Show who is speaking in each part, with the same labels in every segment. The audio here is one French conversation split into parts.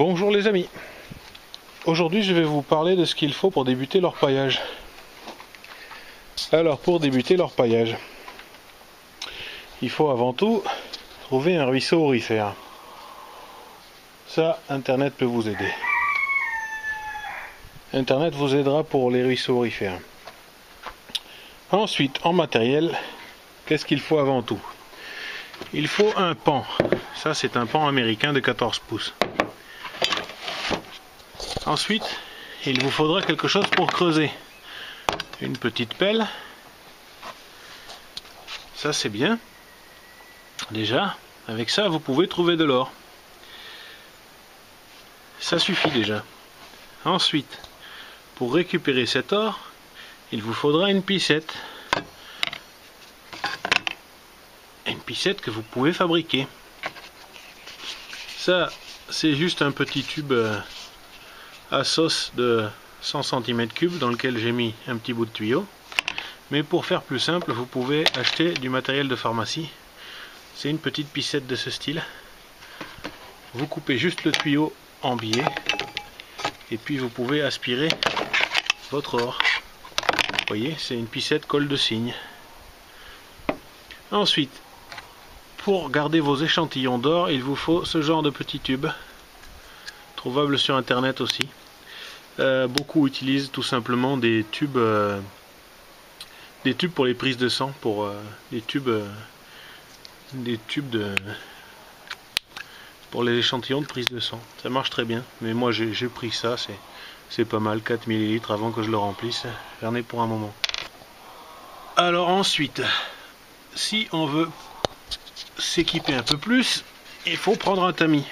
Speaker 1: Bonjour les amis, aujourd'hui je vais vous parler de ce qu'il faut pour débuter l'orpaillage. Alors pour débuter l'orpaillage, il faut avant tout trouver un ruisseau aurifère. Ça, Internet peut vous aider. Internet vous aidera pour les ruisseaux aurifères. Ensuite, en matériel, qu'est-ce qu'il faut avant tout? Il faut un pan. Ça c'est un pan américain de 14 pouces. Ensuite, il vous faudra quelque chose pour creuser. Une petite pelle. Ça c'est bien. Déjà, avec ça vous pouvez trouver de l'or. Ça suffit déjà. Ensuite, pour récupérer cet or, il vous faudra une piscette. Une piscette que vous pouvez fabriquer. Ça, c'est juste un petit tube à sauce de 100 cm3 dans lequel j'ai mis un petit bout de tuyau. Mais pour faire plus simple, vous pouvez acheter du matériel de pharmacie. C'est une petite piscette de ce style. Vous coupez juste le tuyau en biais et puis vous pouvez aspirer votre or. Vous voyez, c'est une piscette colle de cygne. Ensuite, pour garder vos échantillons d'or, il vous faut ce genre de petit tube, trouvable sur internet aussi. Beaucoup utilisent tout simplement des tubes pour les prises de sang, pour pour les échantillons de prise de sang. Ça marche très bien, mais moi j'ai pris ça, c'est pas mal, 4 ml avant que je le remplisse. J'en ai pour un moment. Alors ensuite, si on veut s'équiper un peu plus, il faut prendre un tamis.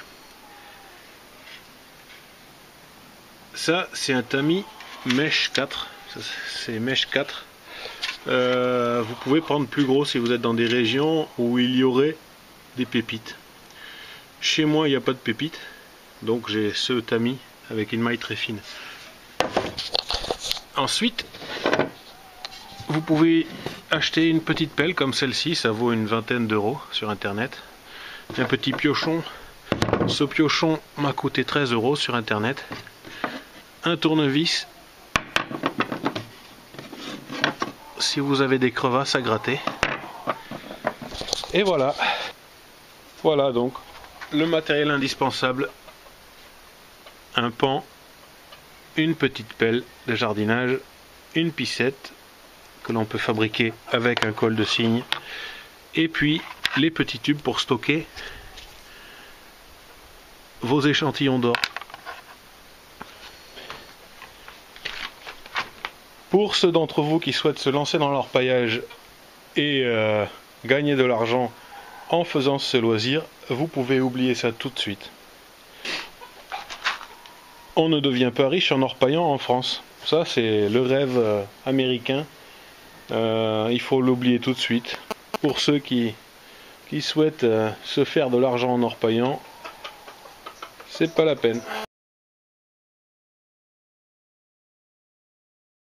Speaker 1: Ça c'est un tamis mèche 4, c'est mèche 4. Vous pouvez prendre plus gros si vous êtes dans des régions où il y aurait des pépites. Chez moi il n'y a pas de pépites, donc j'ai ce tamis avec une maille très fine. Ensuite, vous pouvez acheter une petite pelle comme celle-ci, ça vaut une vingtaine d'euros sur internet. Un petit piochon, ce piochon m'a coûté 13 euros sur internet. Un tournevis, si vous avez des crevasses à gratter. Et voilà. Voilà donc le matériel indispensable: un pan, une petite pelle de jardinage, une piscette que l'on peut fabriquer avec un col de cygne, et puis les petits tubes pour stocker vos échantillons d'or. Pour ceux d'entre vous qui souhaitent se lancer dans l'orpaillage et gagner de l'argent en faisant ce loisir, vous pouvez oublier ça tout de suite. On ne devient pas riche en orpaillant en France. Ça c'est le rêve américain. Il faut l'oublier tout de suite. Pour ceux qui souhaitent se faire de l'argent en orpaillant, c'est pas la peine.